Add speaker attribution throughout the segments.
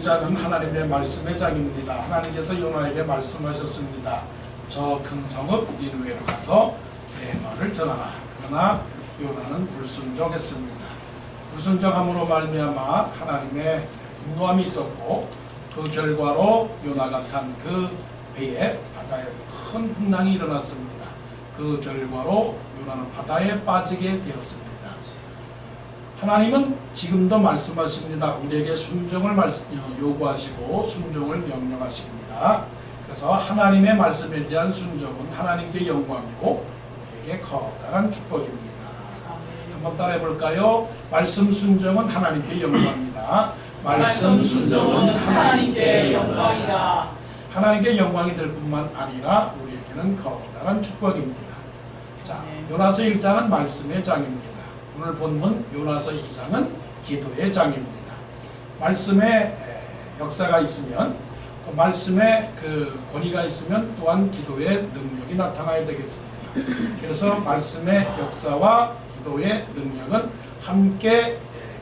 Speaker 1: 일장은 하나님의 말씀의 장입니다. 하나님께서 요나에게 말씀하셨습니다. 저 큰 성읍 니느웨로 가서 내 말을 전하라. 그러나 요나는 불순종했습니다. 불순종함으로 말미암아 하나님의 분노함이 있었고, 그 결과로 요나가 탄 그 배에 바다에 큰 풍랑이 일어났습니다. 그 결과로 요나는 바다에 빠지게 되었습니다. 하나님은 지금도 말씀하십니다. 우리에게 순종을 요구하시고 순종을 명령하십니다. 그래서 하나님의 말씀에 대한 순종은 하나님께 영광이고 우리에게 커다란 축복입니다. 한번 따라해 볼까요? 말씀 순종은 하나님께 영광이다. 말씀 순종은 하나님께 영광이다. 하나님께 영광이 될 뿐만 아니라 우리에게는 커다란 축복입니다. 자, 요나서 1장은 말씀의 장입니다. 오늘 본문 요나서 2장은 기도의 장입니다. 말씀의 역사가 있으면, 그 말씀의 그 권위가 있으면 또한 기도의 능력이 나타나야 되겠습니다. 그래서 말씀의 역사와 기도의 능력은 함께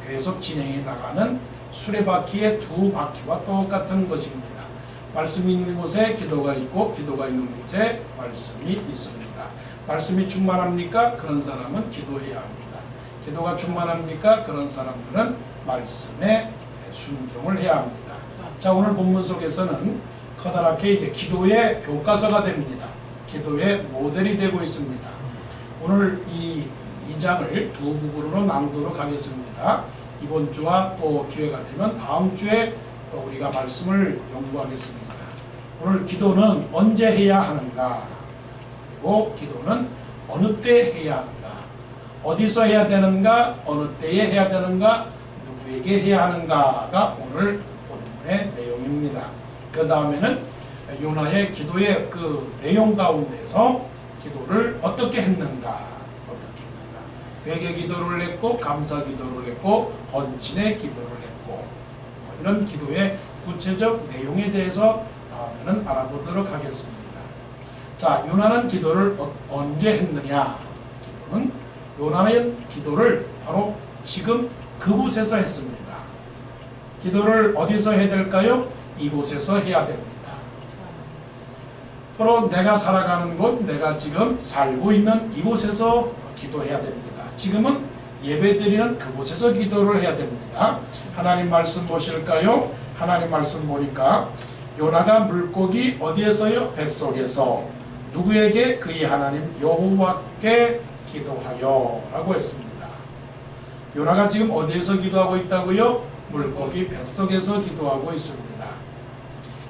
Speaker 1: 계속 진행해 나가는 수레바퀴의 두 바퀴와 똑같은 것입니다. 말씀이 있는 곳에 기도가 있고 기도가 있는 곳에 말씀이 있습니다. 말씀이 충만합니까? 그런 사람은 기도해야 합니다. 기도가 충만합니까? 그런 사람들은 말씀에 순종을 해야 합니다. 자, 오늘 본문 속에서는 커다랗게 이제 기도의 교과서가 됩니다. 기도의 모델이 되고 있습니다. 오늘 이 2장을 두 부분으로 나누도록 하겠습니다. 이번 주와 또 기회가 되면 다음 주에 또 우리가 말씀을 연구하겠습니다. 오늘 기도는 언제 해야 하는가? 그리고 기도는 어느 때 해야 하는가? 어디서 해야 되는가? 어느 때에 해야 되는가? 누구에게 해야 하는가가 오늘 본문의 내용입니다. 그 다음에는 요나의 기도의 그 내용 가운데서 기도를 어떻게 했는가? 회개 기도를 했고, 감사 기도를 했고, 헌신의 기도를 했고, 이런 기도의 구체적 내용에 대해서 다음에는 알아보도록 하겠습니다. 자, 요나는 기도를 언제 했느냐? 요나는 기도를 바로 지금 그곳에서 했습니다. 기도를 어디서 해야 될까요? 이곳에서 해야 됩니다. 바로 내가 살아가는 곳, 내가 지금 살고 있는 이곳에서 기도해야 됩니다. 지금은 예배드리는 그곳에서 기도를 해야 됩니다. 하나님 말씀 보실까요? 하나님 말씀 보니까 요나가 물고기 어디에서요? 뱃속에서 누구에게? 그의 하나님 여호와께 기도하여 라고 했습니다. 요나가 지금 어디에서 기도하고 있다고요? 물고기 뱃속에서 기도하고 있습니다.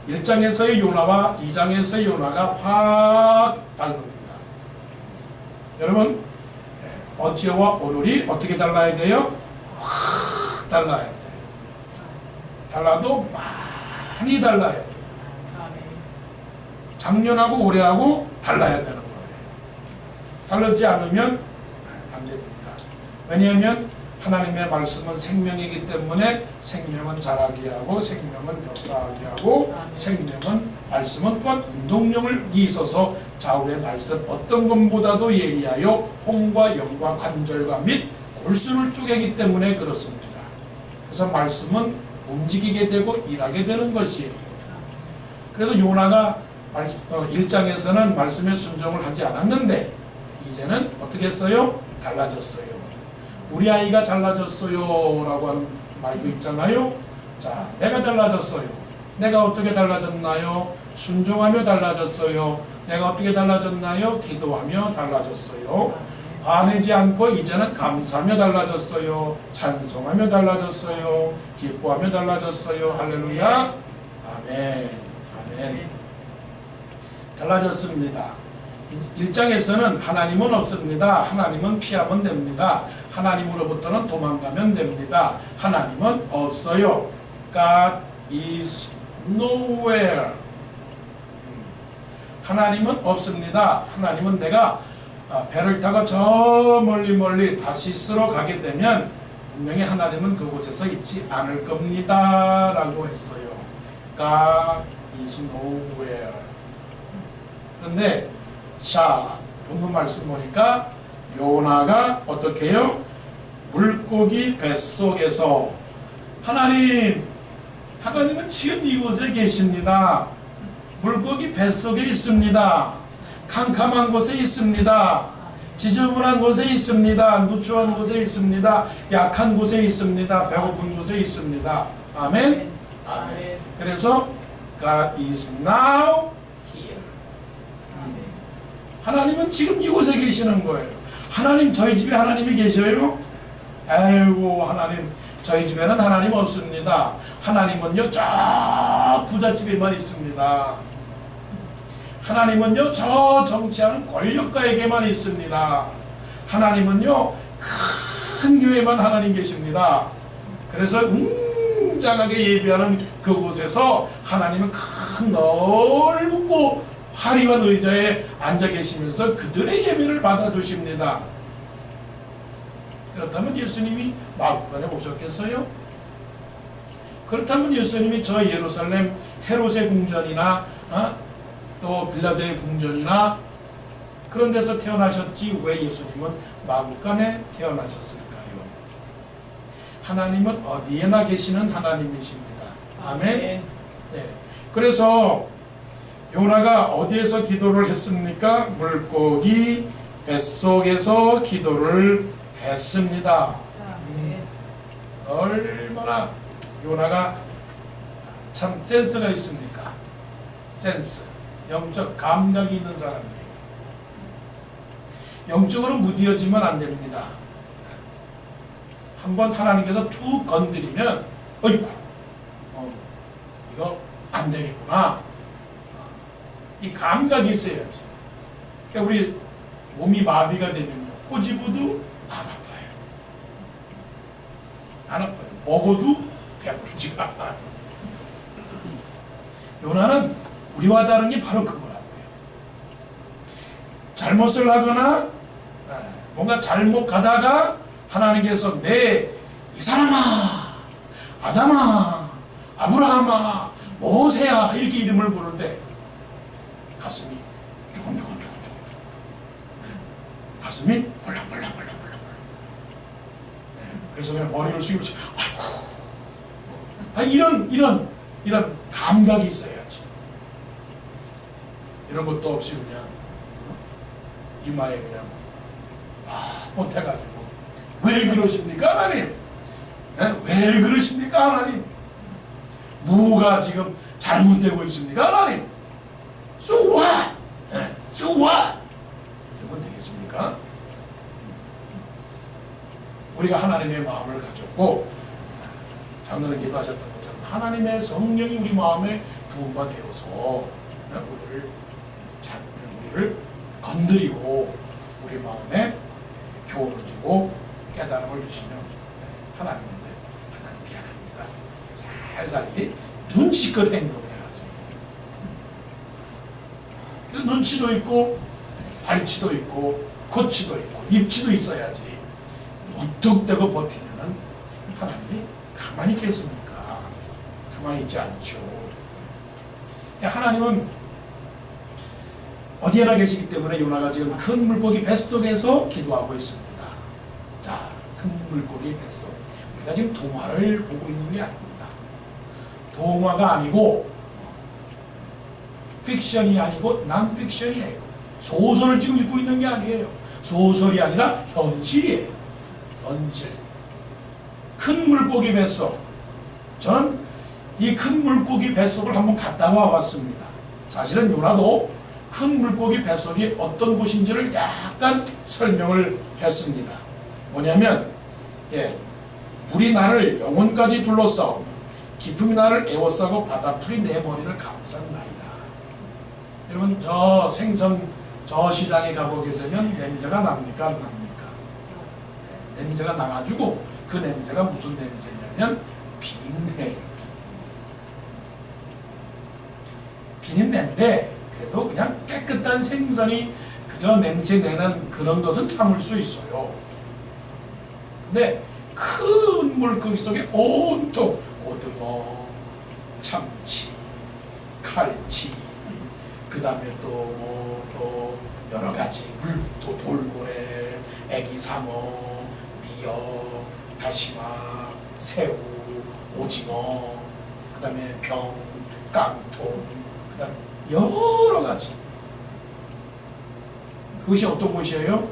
Speaker 1: 1장에서의 요나와 2장에서의 요나가 확 다릅니다. 여러분, 어제와 오늘이 어떻게 달라야 돼요? 확 달라야 돼요. 달라도 많이 달라야 돼요. 작년하고 올해하고 달라야 되는 거예요. 다르지 않으면 안 됩니다. 왜냐하면 하나님의 말씀은 생명이기 때문에 생명은 자라게 하고 생명은 역사하게 하고 생명은 말씀은 또한 운동력을 있어서 좌우의 날선 어떤 것보다도 예리하여 홍과 영과 관절과 및 골수를 쪼개기 때문에 그렇습니다. 그래서 말씀은 움직이게 되고 일하게 되는 것이에요. 그래서 요나가 1장에서는 말씀에 순종을 하지 않았는데 이제는 어떻게 했어요? 달라졌어요. 우리 아이가 달라졌어요 라고 하는 말도 있잖아요. 자, 내가 달라졌어요. 내가 어떻게 달라졌나요? 순종하며 달라졌어요. 내가 어떻게 달라졌나요? 기도하며 달라졌어요. 화내지 않고 이제는 감사하며 달라졌어요. 찬송하며 달라졌어요. 기뻐하며 달라졌어요. 할렐루야. 아멘. 아멘. 달라졌습니다. 1장에서는 하나님은 없습니다. 하나님은 피하면 됩니다. 하나님으로부터는 도망가면 됩니다. 하나님은 없어요. God is nowhere. 하나님은 없습니다. 하나님은 내가 배를 타고 저 멀리 다시스로 가게 되면 분명히 하나님은 그곳에서 있지 않을 겁니다. 라고 했어요. God is nowhere. 그런데 자, 본문 말씀 보니까 요나가 어떻게 해요? 물고기 뱃속에서 하나님 하나님은 지금 이곳에 계십니다. 물고기 뱃속에 있습니다. 캄캄한 곳에 있습니다. 지저분한 곳에 있습니다. 누추한 곳에 있습니다. 약한 곳에 있습니다. 배고픈 곳에 있습니다. 아멘. 아멘. 그래서 God is now here. 하나님은 지금 이곳에 계시는 거예요. 하나님, 저희 집에 하나님이 계셔요? 아이고, 하나님, 저희 집에는 하나님 없습니다. 하나님은요, 저 부잣집에만 있습니다. 하나님은요, 저 정치하는 권력가에게만 있습니다. 하나님은요, 큰 교회만 하나님 계십니다. 그래서 웅장하게 예배하는 그곳에서 하나님은 큰 넓고 화려한 의자에 앉아 계시면서 그들의 예배를 받아주십니다. 그렇다면 예수님이 마구간에 오셨겠어요? 그렇다면 예수님이 저 예루살렘 헤롯의 궁전이나 또 빌라도의 궁전이나 그런 데서 태어나셨지 왜 예수님은 마구간에 태어나셨을까요? 하나님은 어디에나 계시는 하나님이십니다. 아멘. 네. 그래서 요나가 어디에서 기도를 했습니까? 물고기 뱃속에서 기도를 했습니다. 얼마나 요나가 참 센스가 있습니까? 센스, 영적 감각이 있는 사람이에요. 영적으로 무뎌지면 안 됩니다. 한번 하나님께서 툭 건드리면 어이쿠, 이거 안 되겠구나. 이 감각이 있어야지. 그러니까 우리 몸이 마비가 되면요, 꼬집어도 안 아파요. 안 아파요. 먹어도 배부르지가 않아요. 요나는 우리와 다른 게 바로 그거라고요. 잘못을 하거나 뭔가 잘못 가다가 하나님께서 이 사람아, 아담아, 아브라함아, 모세야 이렇게 이름을 부르는데 가슴이 조금조금 가슴이 벌렁벌렁. 그래서 그냥 머리를 숙이면서 아이고, 이런 감각이 있어야지. 이런 것도 없이 그냥 이마에 그냥 못해가지고 왜 그러십니까 하나님? 왜 그러십니까 하나님? 뭐가 지금 잘못되고 있습니까 하나님? So what? So what? 이러면 되겠습니까? 우리가 하나님의 마음을 가졌고 장로님 기도하셨던 것처럼 하나님의 성령이 우리 마음에 부음바 되어서 우리를 건드리고 우리 마음에 교훈을 주고 깨달음을 주시면 하나님 미안합니다. 살살 눈치껏 행동을 해야지. 그래서 눈치도 있고 발치도 있고 코치도 있고 입치도 있어야지. 무뚝대고 버티면은 하나님이 가만히 있겠습니까? 가만히 있지 않죠. 하나님은 어디에나 계시기 때문에 요나가 지금 큰 물고기 뱃속에서 기도하고 있습니다. 자, 큰 물고기 뱃속. 우리가 지금 동화를 보고 있는 게 아닙니다. 동화가 아니고 픽션이 아니고 난픽션이에요. 소설을 지금 읽고 있는 게 아니에요. 소설이 아니라 현실이에요. 현실. 큰 물고기 뱃속. 저는 이 큰 물고기 뱃속을 한번 갔다 와봤습니다. 사실은 요나도 큰 물고기 뱃속이 어떤 곳인지를 약간 설명을 했습니다. 뭐냐면 물이 나를 영혼까지 둘러싸오며 깊음이 나를 에워싸고 바다풀이 내 머리를 감싼나이다. 여러분 저 생선 저 시장에 가보게 되면 냄새가 납니까? 안 납니까? 냄새가 나가지고 그 냄새가 무슨 냄새냐면 비린내예요. 비린내인데 그래도 그냥 깨끗한 생선이 그저 냄새 내는 그런 것은 참을 수 있어요. 근데 큰 물고기 속에 온통 오등어, 참치, 갈치, 그 다음에 또 여러 가지 또 돌고래, 애기상어, 미역, 다시마, 새우, 오징어, 그 다음에 병, 깡통, 그 다음에 여러 가지. 그것이 어떤 곳이에요?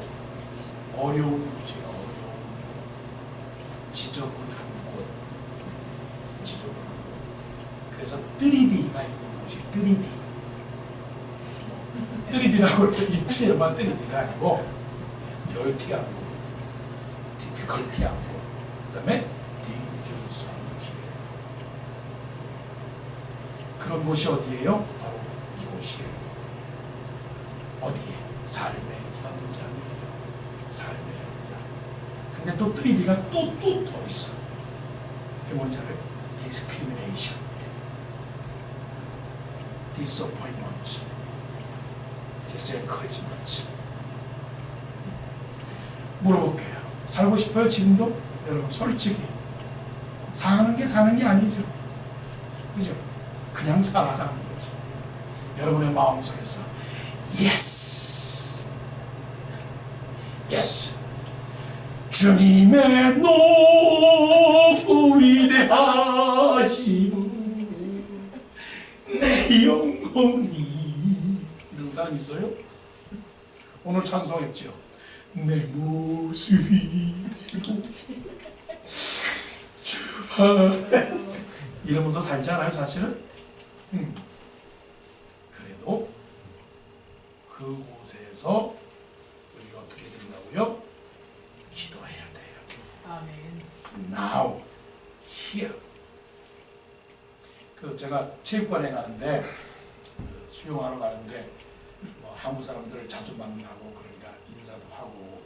Speaker 1: 어려운 곳이에요. 어려운 곳. 지저분한 곳. 지저분한 곳. 그래서 뜨리디가 있는 곳이 뜨리디. 뜨리디라고 해서 입체만 뜨리디가 아니고 멸티한 곳, 디피컬티한 곳, 그 다음에 데인저러스한 곳이에요. 그런 곳이 어디예요? 바로 이곳이에요. 어디에? 삶의 현장이에요. 삶의 현장. 근데 또 뜨리디가 또 있어. 그게 뭔지 알아요? discrimination, disappointment, disencouragement. 물어볼게요. 살고 싶어요? 지금도? 여러분 솔직히 사는 게 아니죠. 그죠? 그냥 살아가는 거죠. 여러분의 마음속에서 Yes, Yes, 주님의 높고 위대하심 내 영혼이, 이런 사람 있어요? 오늘 찬송했죠. 내 모습이 주바 이러면서 살지 않아요 사실은? 그래도 그곳에서 우리가 어떻게 된다고요? 기도해야 돼요.
Speaker 2: 아멘.
Speaker 1: Now, here. 제가 체육관에 가는데 수영하러 가는데 뭐 한국 사람들을 자주 만나고 그러니까 인사도 하고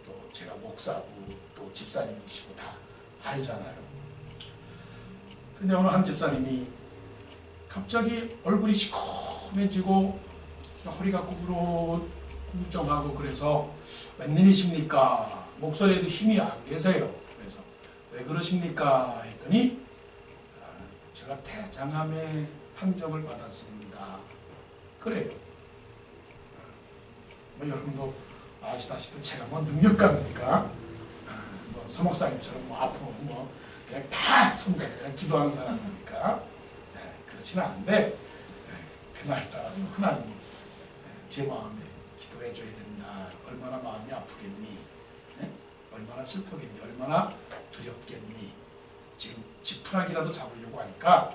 Speaker 1: 또 제가 목사고 또 집사님이시고 다 알잖아요. 근데 오늘 한 집사님이 갑자기 얼굴이 시커매지고 허리가 구부정하고 그래서 웬일이십니까? 목소리에도 힘이 안 계세요. 그래서 왜 그러십니까? 했더니 제가 대장암의 판정을 받았습니다. 그래요. 뭐 여러분도 아시다시피 제가 뭐 능력가입니까? 뭐 서목사님처럼 뭐 아프면 뭐 그냥 다 손대 그냥 기도하는 사람입니까? 그렇지는 않은데 그날따라 하나님이 제 마음에 기도해 줘야 된다. 얼마나 마음이 아프겠니? 얼마나 슬프겠니? 얼마나 두렵겠니? 지금 지푸라기라도 잡으려고 하니까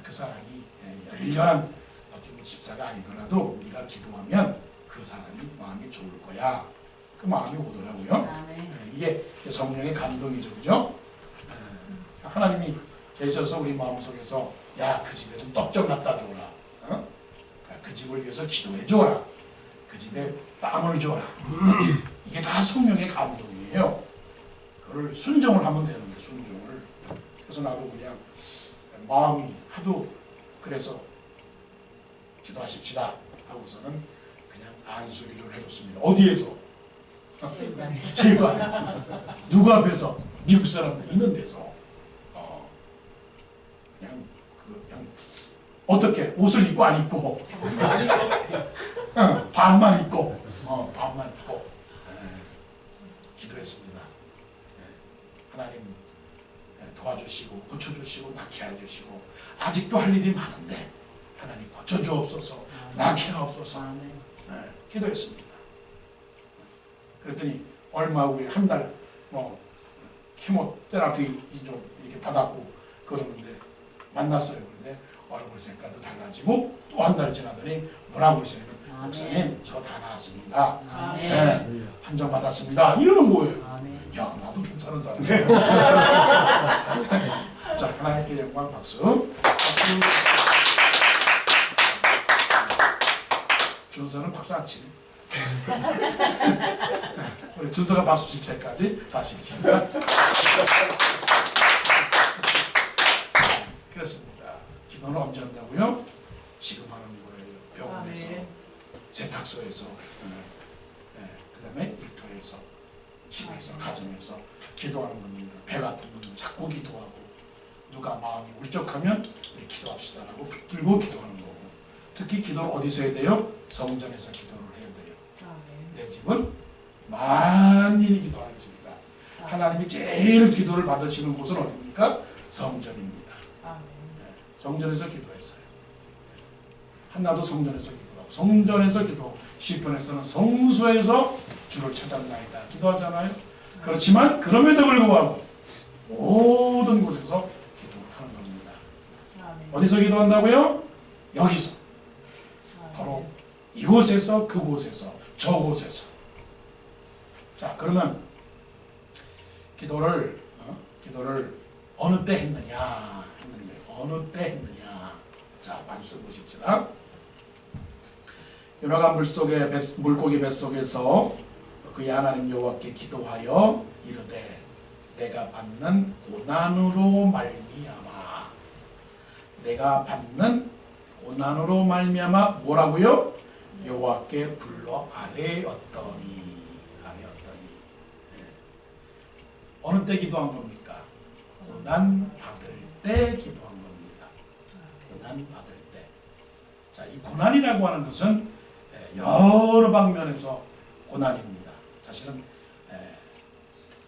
Speaker 1: 그 사람이 열렬한 좀 집사가 아니더라도 네가 기도하면 그 사람이 마음이 좋을 거야. 그 마음이 오더라고요. 이게 성령의 감동이죠, 그죠? 하나님이 계셔서 우리 마음속에서 야, 그 집에 좀 떡 좀 갖다 줘라. 그 집을 위해서 기도해 줘라. 그 집에 빵을 줘라. 이게 다 성령의 감동이에요. 그걸 순종을 하면 되는 거예요. 순종을. 그래서 나도 그냥 마음이 하도 그래서 기도하십시다 하고서는 그냥 안수기도를 해줬습니다. 어디에서? 체육관에서. 누구 앞에서? 미국 사람들 있는 데서. 그냥 어떻게 옷을 입고 안 입고 반만 입고 반만 입고 기도했습니다. 하나님 도와주시고 고쳐주시고 낫게 해주시고 아직도 할 일이 많은데 하나님 고쳐주옵소서 낫게 하옵소서 기도했습니다. 그랬더니 얼마 후에 한 달 뭐 케모테라피 좀 이렇게 받았고 그러는데 만났어요. 그런데 얼굴 색깔도 달라지고 또 한 달 지나더니 뭐라고 그러시냐면 목사님 저 다 나았습니다. 판정 받았습니다. 이러는 거예요. 야 나도 괜찮은 사람이에요. 자 하나님께 영광 박수. 박수. 준서는 박수 안 치네. 우리 준서가 박수 칠 때까지 다시 시작. 그렇습니다. 기도는 언제 한다고요? 지금 하는 거예요. 병원에서, 세탁소에서, 그 다음에 일터에서, 집에서, 가정에서 기도하는 겁니다. 배가 아프면 자꾸 기도하고 누가 마음이 울적하면 우리 기도합시다라고 붙들고 기도하는 거고 특히 기도는 어디서 해야 돼요? 성전에서 기도를 해야 돼요. 내 집은 만인이 기도하는 집이다. 하나님이 제일 기도를 받으시는 곳은 어디입니까? 성전입니다. 성전에서 기도했어요. 한나도 성전에서 기도하고, 성전에서 기도, 시편에서는 성소에서 주를 찾았나이다 기도하잖아요. 그렇지만 그럼에도 불구하고 모든 곳에서 기도를 하는 겁니다. 어디서 기도한다고요? 여기서, 바로 이곳에서, 그곳에서, 저곳에서. 자, 그러면 기도를 어느 때 했느냐? 어느 때 했느냐? 자, 말씀 보십시다. 요나가 물고기 뱃속에서 그의 하나님 여호와께 기도하여 이르되 내가 받는 고난으로 말미암아, 내가 받는 고난으로 말미암아 뭐라고요? 여호와께 불러 아뢰었더니. 어느 때 기도한 겁니까? 고난 받을 때 기도한 겁니다. 고난 받을 때. 자, 이 고난이라고 하는 것은 여러 방면에서 고난입니다. 사실은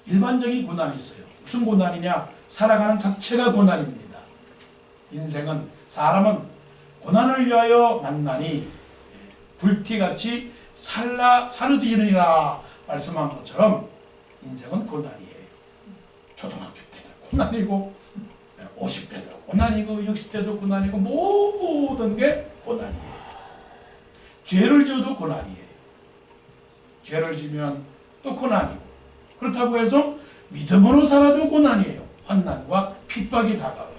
Speaker 1: 일반적인 고난이 있어요. 무슨 고난이냐? 살아가는 자체가 고난입니다. 인생은, 사람은 고난을 위하여 만나니 불티같이 사르지르니라 말씀한 것처럼 인생은 고난이에요. 초등학교 때도 고난이고 50대도 고난이고 60대도 고난이고 모든 게 고난이에요. 죄를 지어도 고난이에요. 죄를 지면 또 고난이고, 그렇다고 해서 믿음으로 살아도 고난이에요. 환난과 핍박이 다가와요.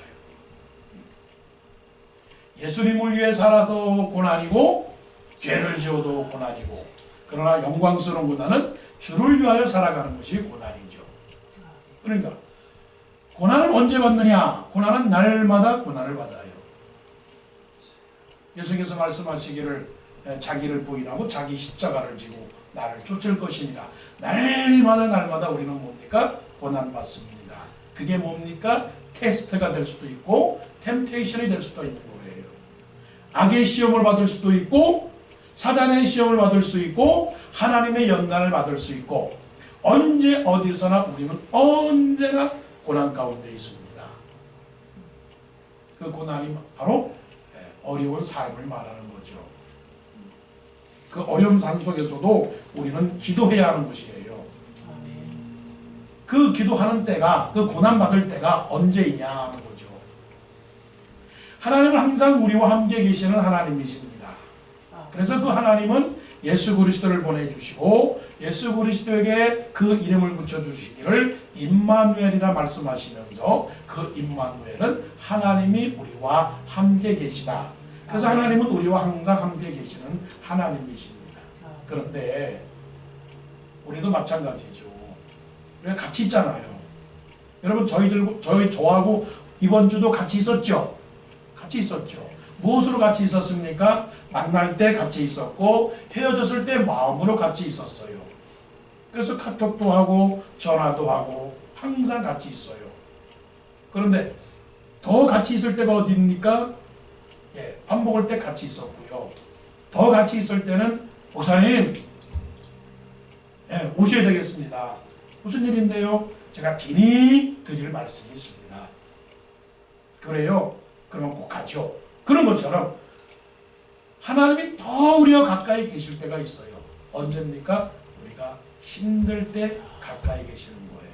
Speaker 1: 예수님을 위해 살아도 고난이고 죄를 지어도 고난이고, 그러나 영광스러운 고난은 주를 위하여 살아가는 것이 고난이죠. 그러니까 고난을 언제 받느냐? 고난은 날마다 고난을 받아요. 예수께서 말씀하시기를 자기를 부인하고 자기 십자가를 지고 나를 쫓을 것이니라. 날마다 우리는 뭡니까? 고난 받습니다. 그게 뭡니까? 테스트가 될 수도 있고 템테이션이 될 수도 있는 거예요. 악의 시험을 받을 수도 있고 사단의 시험을 받을 수 있고 하나님의 연단을 받을 수 있고, 언제 어디서나 우리는 언제나 고난 가운데 있습니다. 그 고난이 바로 어려운 삶을 말하는 거죠. 그 어려운 삶 속에서도 우리는 기도해야 하는 것이에요. 그 기도하는 때가, 그 고난 받을 때가 언제이냐 하는 거죠. 하나님은 항상 우리와 함께 계시는 하나님이십니다. 그래서 그 하나님은 예수 그리스도를 보내주시고 예수 그리스도에게 그 이름을 붙여주시기를 임마누엘이라 말씀하시면서, 그 임마누엘은 하나님이 우리와 함께 계시다. 그래서 하나님은 우리와 항상 함께 계시는 하나님이십니다. 그런데 우리도 마찬가지죠. 우리가 같이 있잖아요. 여러분, 저하고 이번 주도 같이 있었죠? 같이 있었죠. 무엇으로 같이 있었습니까? 만날 때 같이 있었고 헤어졌을 때 마음으로 같이 있었어요. 그래서 카톡도 하고 전화도 하고 항상 같이 있어요. 그런데 더 같이 있을 때가 어디입니까? 밥 먹을 때 같이 있었고요. 더 같이 있을 때는 목사님 오셔야 되겠습니다. 무슨 일인데요? 제가 긴히 드릴 말씀이 있습니다. 그래요? 그러면 꼭 가죠. 그런 것처럼 하나님이 더 우리와 가까이 계실 때가 있어요. 언제입니까? 우리가 힘들 때 가까이 계시는 거예요.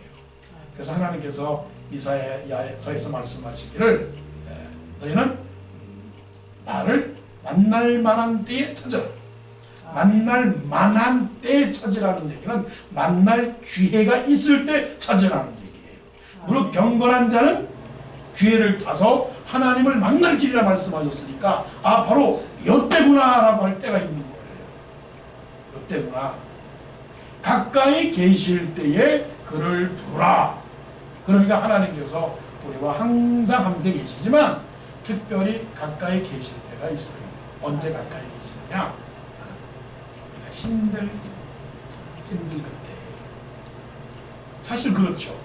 Speaker 1: 그래서 하나님께서 이사야서에서 말씀하시기를 너희는 나를 만날 만한 때에 찾으라. 만날 만한 때에 찾으라는 얘기는 만날 기회가 있을 때 찾으라는 얘기예요. 무릇 경건한 자는 기회를 타서 하나님을 만날지리라 말씀하셨으니까, 바로 이때구나라고 할 때가 있는 거예요. 이때구나. 가까이 계실 때에 그를 부르라. 그러니까 하나님께서 우리와 항상 함께 계시지만 특별히 가까이 계실 때가 있어요. 언제 가까이 계시느냐? 우리가 힘들 그때. 사실 그렇죠.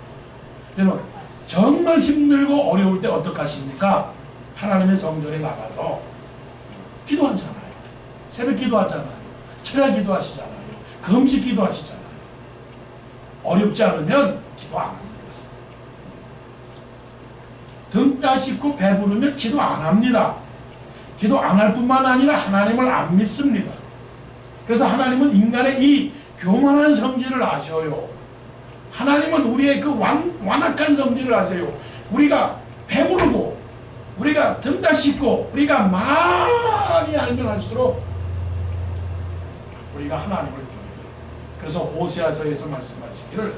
Speaker 1: 여러분, 정말 힘들고 어려울 때 어떻게 하십니까? 하나님의 성전에 나가서 기도하잖아요. 새벽 기도하잖아요. 철야 기도하시잖아요. 금식 기도하시잖아요. 어렵지 않으면 기도 안 합니다. 등 따시고 배부르면 기도 안 합니다. 기도 안 할 뿐만 아니라 하나님을 안 믿습니다. 그래서 하나님은 인간의 이 교만한 성질을 아셔요. 하나님은 우리의 그 완악한 성질을 아세요. 우리가 배부르고 우리가 등 따시고 우리가 많이 알면 할수록 우리가 하나님을 버려요. 그래서 호세아서에서 말씀하시기를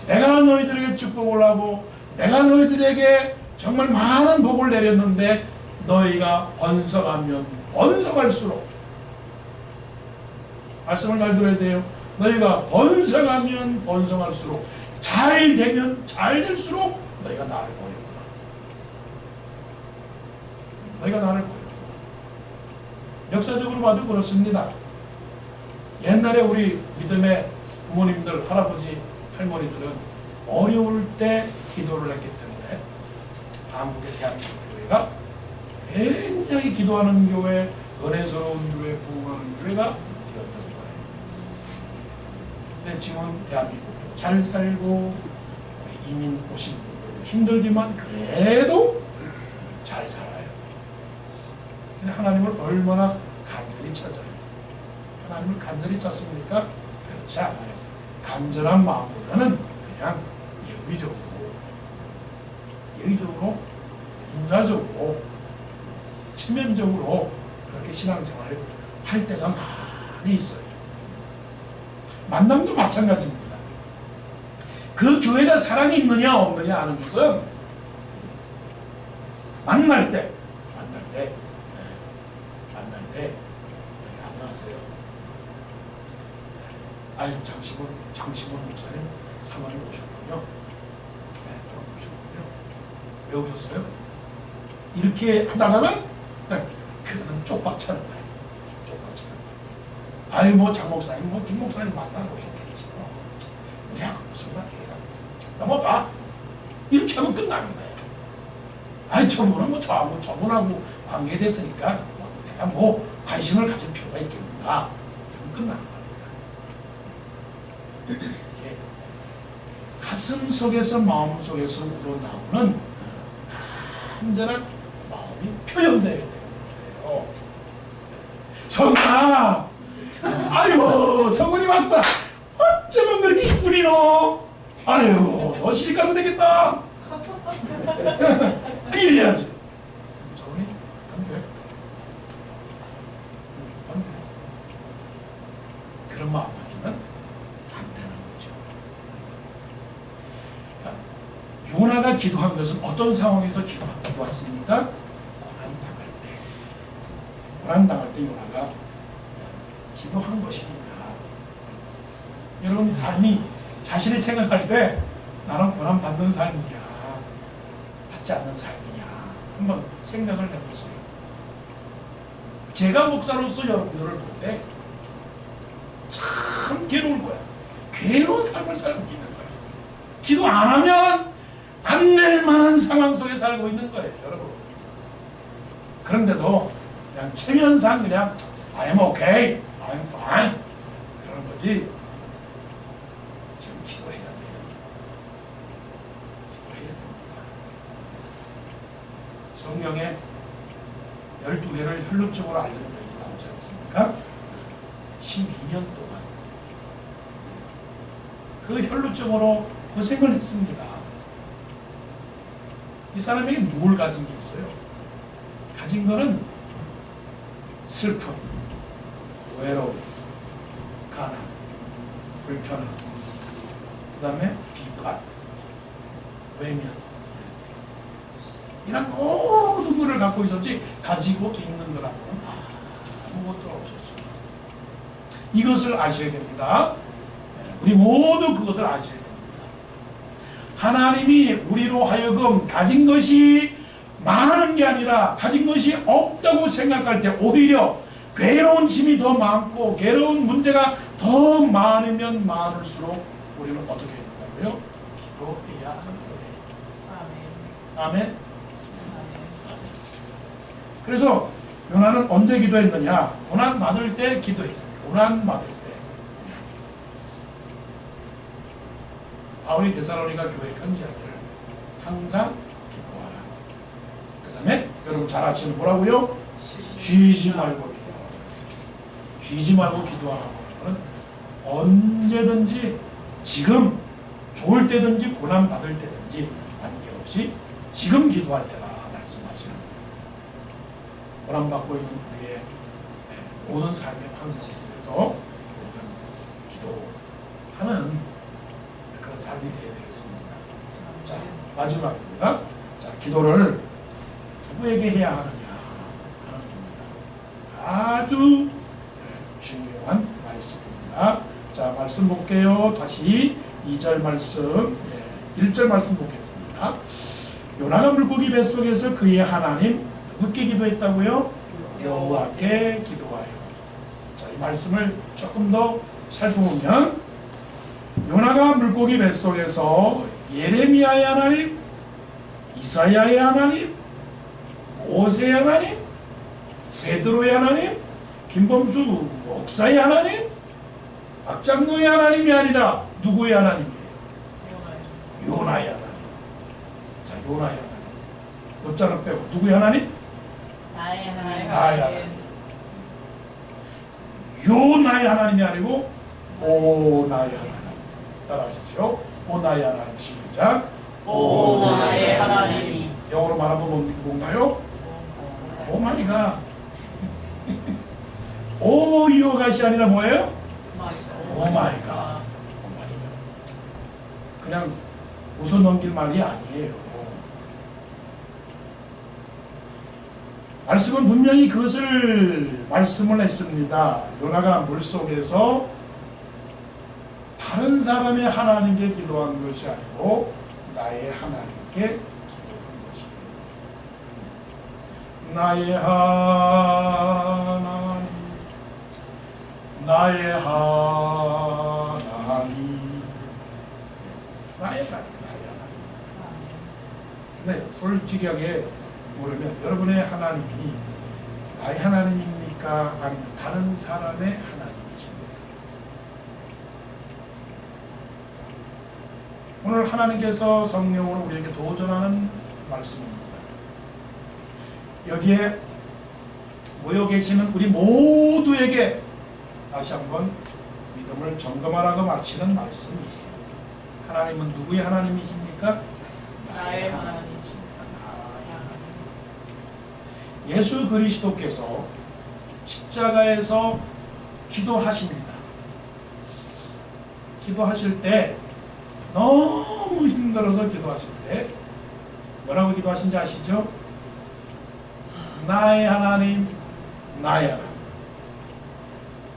Speaker 1: 내가 너희들에게 축복을 하고 내가 너희들에게 정말 많은 복을 내렸는데 너희가 번성하면 번성할수록, 말씀을 잘 들어야 돼요. 너희가 번성하면 번성할수록, 잘 되면 잘 될수록 너희가 나를 버렸구나. 너희가 나를 버렸구나. 역사적으로 봐도 그렇습니다. 옛날에 우리 믿음의 부모님들, 할아버지, 할머니들은 어려울 때 기도를 했기 때문에 한국의 대한민국 교회가 굉장히 기도하는 교회, 은혜스러운 교회, 부흥하는 교회가 되었던 거예요. 근데 지금 대한민국도 잘 살고 우리 이민 오신 분들도 힘들지만 그래도 잘 살아요. 근데 하나님을 얼마나 간절히 찾아요. 하나님을 간절히 찾습니까? 그렇지 않아요. 간절한 마음보다는 그냥 예의적으로, 인사적으로, 체면적으로 그렇게 신앙생활을 할 때가 많이 있어요. 만남도 마찬가지입니다. 그 교회가 사랑이 있느냐 없느냐 하는 것은 만날 때 안녕하세요. 아유, 장시몬 목사님 사모님 오셨군요. 네, 오셨군요. 왜 오셨어요? 이렇게 하다가는 그거는 쪽박차는 거예요. 쪽박차는 거예요. 아유, 뭐 장 목사님, 뭐 김 목사님 만나러 오셨겠지. 우리하고 무슨 관계야? 넘어가. 이렇게 하면 끝나는 거예요. 아이, 저분은 뭐 저분하고 관계됐으니까 내가 뭐 관심을 가질 필요가 있겠는가? 이러면 끝나는 겁니다. 예. 가슴 속에서, 마음 속에서 우러나오는 간절한 마음이 표현되어야 되는 거예요. 성아, 아유, 성훈이 왔다. 어쩌면 그렇게 이쁘니 너? 아유, 너 시집가도 되겠다. 이래야지. 성훈이 담배. 그런 마음 가지면 안 되는 거죠. 그러니까 요나가 기도한 것은 어떤 상황에서 기도했습니까? 고난당할 때 요나가 기도한 것입니다. 여러분, 삶이 자신이 생각할 때 나는 고난 받는 삶이냐 받지 않는 삶이냐 한번 생각을 해보세요. 제가 목사로서 여러분들을 볼 때 참 괴로울 거야. 괴로운 삶을 살고 있는 거야. 기도 안 하면 안 될 만한 상황 속에 살고 있는 거예요, 여러분. 그런데도 그냥 체면상 그냥 I'm okay, I'm fine 그러는 거지. 지금 기도해야 돼요. 기도해야 됩니다. 성경에 12개를 혈육적으로 앓는 여인이 나오지 않습니까? 12년 동안 그 혈루증으로 고생을 했습니다. 이 사람에게 뭘 가진 게 있어요? 가진 거는 슬픔, 외로움, 가난, 불편함, 그 다음에 비관, 외면, 이런 모든 것을 갖고 있었지 가지고 있는 거라고는 아무것도 없었어요. 이것을 아셔야 됩니다. 우리 모두 그것을 아셔야 됩니다. 하나님이 우리로 하여금 가진 것이 많은 게 아니라 가진 것이 없다고 생각할 때 오히려 괴로운 짐이 더 많고 괴로운 문제가 더 많으면 많을수록 우리는 어떻게 해야 된다고요? 기도해야 하는 거예요. 아멘. 그래서 요나는 언제 기도했느냐? 고난 받을 때 기도했죠. 고난 받을 때. 바울이 데살로니가 교회에 편지하기를 항상 기뻐하라. 다음에 여러분 잘 아시는 뭐라고요? 쉬지 말고 기도하라고 했어요. 쉬지 말고 기도하라고 하는 것은 언제든지 지금 좋을 때든지 고난 받을 때든지 관계없이 지금 기도할 때라 말씀하시는 고난 받고 있는 우리의 모든 삶의 환경 속에서 우리는 기도하는 그런 삶이 되어야 되겠습니다. 자, 마지막입니다. 자, 기도를 누구에게 해야 하느냐 하는 겁니다. 아주 중요한 말씀입니다. 자, 말씀 볼게요. 다시 2절 말씀, 1절 말씀 보겠습니다. 요나가 물고기 뱃속에서 그의 하나님 누구께 기도했다고요? 여호와께 기도하여. 자, 이 말씀을 조금 더 살펴보면 요나가 물고기 뱃속에서 예레미야의 하나님, 이사야의 하나님, 모세의 하나님, 베드로의 하나님, 김범수 목사의 하나님, 박장로의 하나님이 아니라 누구의 하나님이에요? 요나의 하나님. 자, 요나의 하나님. 요자는 빼고 누구의 하나님?
Speaker 2: 나의 하나님.
Speaker 1: 나의 하나님. 요나의 하나님이 아니고 오 나의 하나님. 따라하십시오. 오 나의 하나님. 시작.
Speaker 2: 오 나의 하나님.
Speaker 1: 영어로 말하면 뭔가요? 오 마이 갓. 오 요갓이 아니라 뭐예요? 오 마이 갓. 그냥 웃어 넘길 말이 아니에요. 말씀은 분명히 그것을 말씀을 했습니다. 요나가 물속에서 다른 사람의 하나님께 기도한 것이 아니고 나의 하나님께 기도한 것이에요. 나의 하나님, 나의 하나님, 나의 하나님. 근데 솔직하게 모르면 여러분의 하나님이 나의 하나님입니까? 아니면 다른 사람의 하나님이십니까? 오늘 하나님께서 성령으로 우리에게 도전하는 말씀입니다. 여기에 모여 계시는 우리 모두에게 다시 한번 믿음을 점검하라고 마치는 말씀이에요. 하나님은 누구의 하나님이십니까?
Speaker 2: 나의 하나님.
Speaker 1: 예수 그리스도께서 십자가에서 기도하십니다. 기도하실 때 너무 힘들어서 기도하실 때 뭐라고 기도하신지 아시죠? 나의 하나님, 나의 하나님,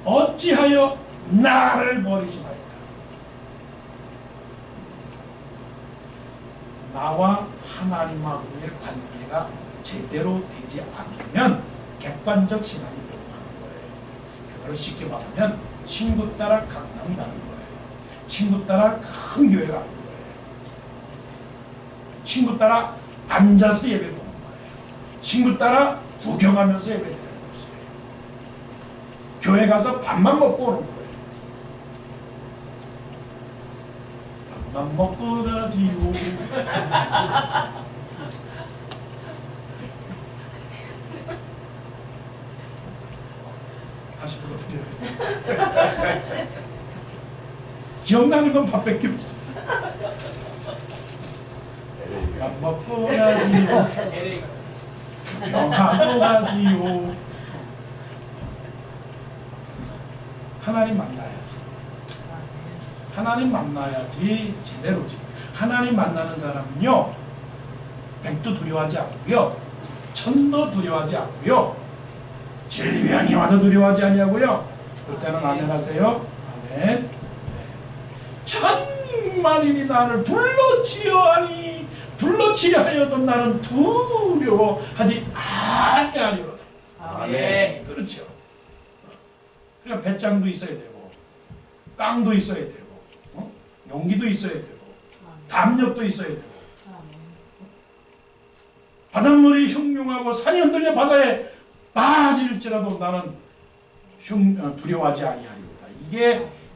Speaker 1: 어찌하여 나를 버리시나이까? 나와 하나님하고의 관계가 제대로 되지 않으면 객관적 신앙이 되고 하는 거예요. 그걸 쉽게 말하면 친구 따라 강남 가는 거예요. 친구 따라 큰 교회 가는 거예요. 친구 따라 앉아서 예배 보는 거예요. 친구 따라 구경하면서 예배 드리는 것이에요. 교회 가서 밥만 먹고 오는 거예요. 밥만 먹고 가지요. 다시 불러드려요. 기억나는 건 밥밖에 없어. 밥 먹고 가지요. 영하고 가지요. 하나님 만나야지. 하나님 만나야지 제대로지. 하나님 만나는 사람은요, 백도 두려워하지 않고요, 천도 두려워하지 않고요, 질병이 와도 두려워하지 아니하고요. 그때는 아멘 하세요. 아멘. 네. 천만인이 나를 둘러치려 하니 둘러치려 하여도 나는 두려워하지 아니하리로다.
Speaker 2: 아멘.
Speaker 1: 그렇죠. 그러니까 배짱도 있어야 되고, 깡도 있어야 되고, 용기도 있어야 되고, 담력도 있어야 되고. 바닷물이 흉흉하고 산이 흔들려 바다에 빠질지라도 나는 두려워하지 아니하리로다.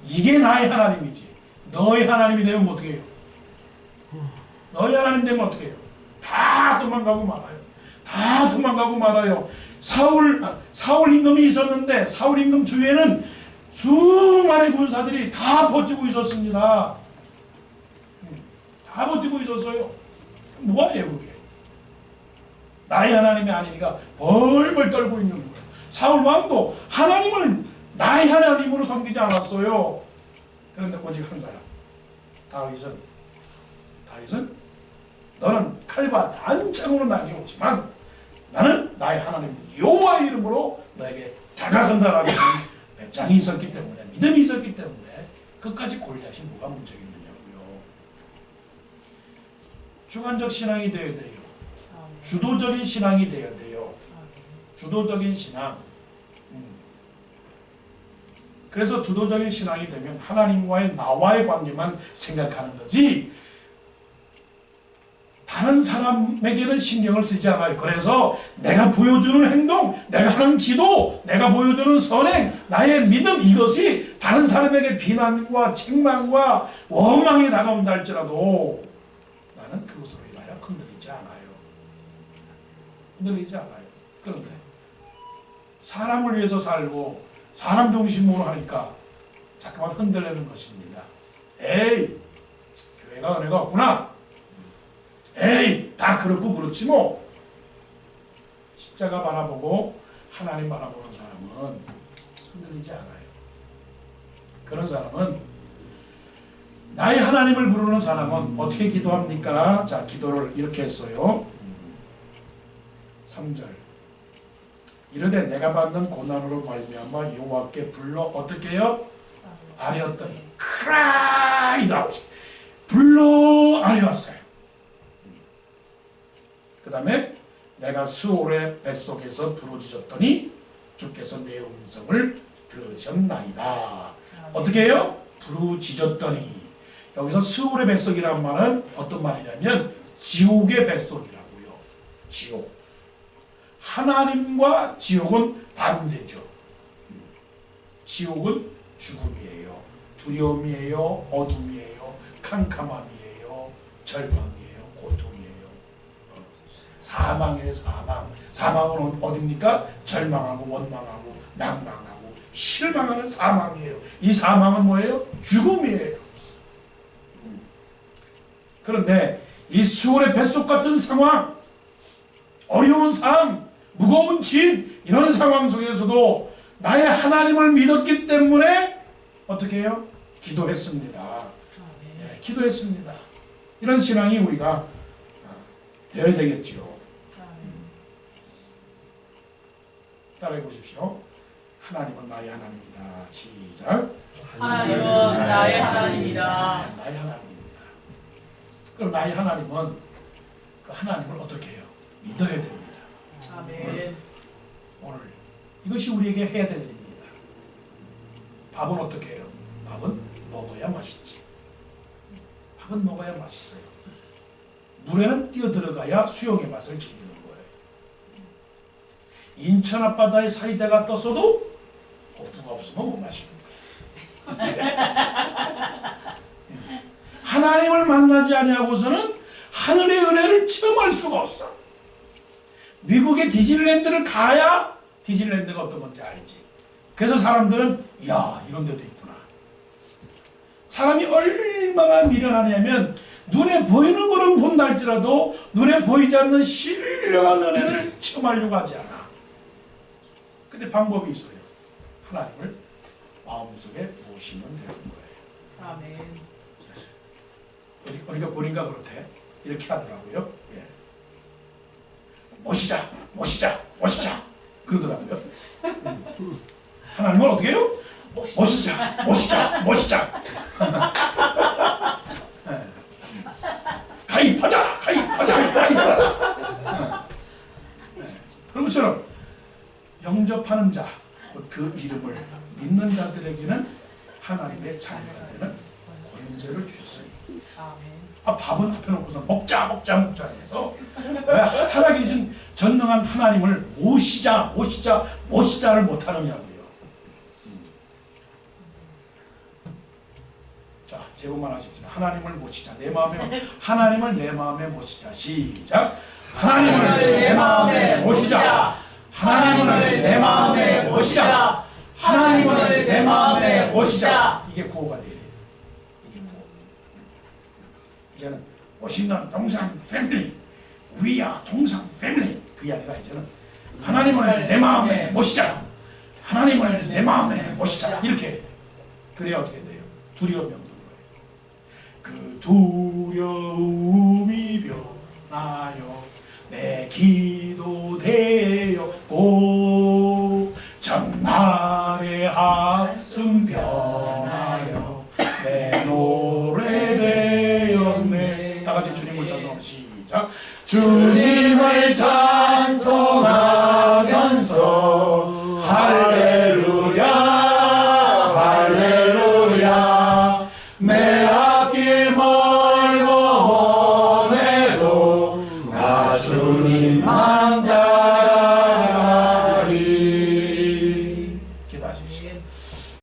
Speaker 1: 이게 나의 하나님이지. 너의 하나님이 되면 어떻게 해요? 너의 하나님 되면 어떻게 해요? 다 도망가고 말아요. 다 도망가고 말아요. 사울 임금이 있었는데 사울 임금 주위에는 수많은 군사들이 다 버티고 있었습니다. 다 버티고 있었어요. 뭐예요 그게? 나의 하나님이 아니니까 벌벌 떨고 있는 거예요. 사울 왕도 하나님을 나의 하나님으로 섬기지 않았어요. 그런데 오직 한 사람, 다윗은 너는 칼과 단창으로 나에게 오지만 나는 나의 하나님 여호와의 이름으로 너에게 다가선다라고 하는 배짱이 있었기 때문에, 믿음이 있었기 때문에 끝까지 골리앗이 뭐가 문제가 있느냐고요. 주관적 신앙이 되어야 돼요. 주도적인 신앙이 되어야 돼요. 주도적인 신앙. 그래서 주도적인 신앙이 되면 하나님과의 나와의 관계만 생각하는 거지 다른 사람에게는 신경을 쓰지 않아요. 그래서 내가 보여주는 행동, 내가 하는 지도, 내가 보여주는 선행, 나의 믿음, 이것이 다른 사람에게 비난과 책망과 원망이 다가온다 할지라도 나는 그것으로 인하여 흔들리지 않아요. 흔들리지 않아요. 그런데 사람을 위해서 살고 사람 중심으로 하니까 자꾸만 흔들리는 것입니다. 에이, 교회가 은혜가 없구나. 에이, 다 그렇고 그렇지 뭐. 십자가 바라보고 하나님 바라보는 사람은 흔들리지 않아요. 그런 사람은, 나의 하나님을 부르는 사람은 어떻게 기도합니까? 자, 기도를 이렇게 했어요. 3절. 이르되 내가 받는 고난으로 말미암아 여호와께 불러 어떻게 해요? 아뢰었더니 cried out. 불러 아뢰었어요. 그 다음에 내가 수올의 뱃속에서 부르짖었더니 주께서 내 음성을 들으셨나이다. 어떻게 해요? 부르짖었더니. 여기서 수올의 뱃속이라는 말은 어떤 말이냐면 지옥의 뱃속이라고요. 지옥. 하나님과 지옥은 반대죠. 지옥은 죽음이에요. 두려움이에요. 어둠이에요. 캄캄함이에요. 절망이에요. 고통이에요. 사망이에요. 사망. 사망은 어디입니까? 절망하고 원망하고 낭망하고 실망하는 사망이에요. 이 사망은 뭐예요? 죽음이에요. 그런데 이 수월의 뱃속 같은 상황, 어려운 삶, 무거운 짐, 이런 상황 속에서도 나의 하나님을 믿었기 때문에 어떻게 해요? 기도했습니다. 예, 기도했습니다. 이런 신앙이 우리가 되어야 되겠죠. 따라해 보십시오. 하나님은 나의 하나님이다. 시작.
Speaker 2: 하나님은 나의 하나님이다.
Speaker 1: 네, 나의 하나님입니다. 그럼 나의 하나님은 그 하나님을 어떻게 해요? 믿어야 됩니다.
Speaker 2: 아멘.
Speaker 1: 오늘 이것이 우리에게 해야 될 일입니다. 밥은 어떻게 해요? 밥은 먹어야 맛있지. 밥은 먹어야 맛있어요. 물에는 뛰어들어가야 수영의 맛을 즐기는 거예요. 인천 앞바다에 사이다가 떴어도 거푸가 없으면 못 마시는 거예요. 하나님을 만나지 아니하고서는 하늘의 은혜를 체험할 수가 없어. 미국의 디즈니랜드를 가야 디즈니랜드가 어떤 건지 알지. 그래서 사람들은 야, 이런 데도 있구나. 사람이 얼마나 미련하냐면 눈에 보이는 거는 본다 할지라도 눈에 보이지 않는 신령한 은혜를 체험하려고 하지 않아. 근데 방법이 있어요. 하나님을 마음속에 모시면 되는 거예요.
Speaker 2: 아멘.
Speaker 1: 우리가 보니까 그렇대. 이렇게 하더라고요. 예. 모시자, 모시자, 모시자 그러더라고요. 하나님을 어떻게 해요? 모시자, 모시자, 모시자. 네. 가입하자, 가입하자, 가입하자. 네. 그런 것처럼 영접하는 자, 곧 그 이름을 믿는 자들에게는 하나님의 자녀가 되는 권세를 주셨어요.
Speaker 2: 아멘.
Speaker 1: 밥은 앞에 놓고서 먹자 먹자 먹자 해서 왜 살아계신 전능한 하나님을 모시자 모시자 모시자를 못하느냐고요. 자, 제목만 하십시오. 하나님을 모시자. 내 마음에 하나님을 내 마음에 모시자. 시작. 하나님을 내 마음에 모시자. 하나님을 내 마음에 모시자. 하나님을 내 마음에 모시자. 이게 구호가 돼야 돼요. 이게 구호. 이제는 모시는 동산 패밀리, 위아 동산 패밀리. 그게 아니라 이제는 하나님을 내 마음에 모시자. 하나님을 내 마음에 모시자. 이렇게 해야 돼요. 그래야 어떻게 돼요? 두려움 병드는 거예요. 그 두려움이 변하여 내 기도 되었고 전날의 한숨 변하여 내 노래 되었네. 다 같이 주님을 찬송하면 시작. 주님을 찬송하면서 할렐루야 할렐루야 내 앞길 멀고 오네도 나 주님만 따라가리. 기도하십시오.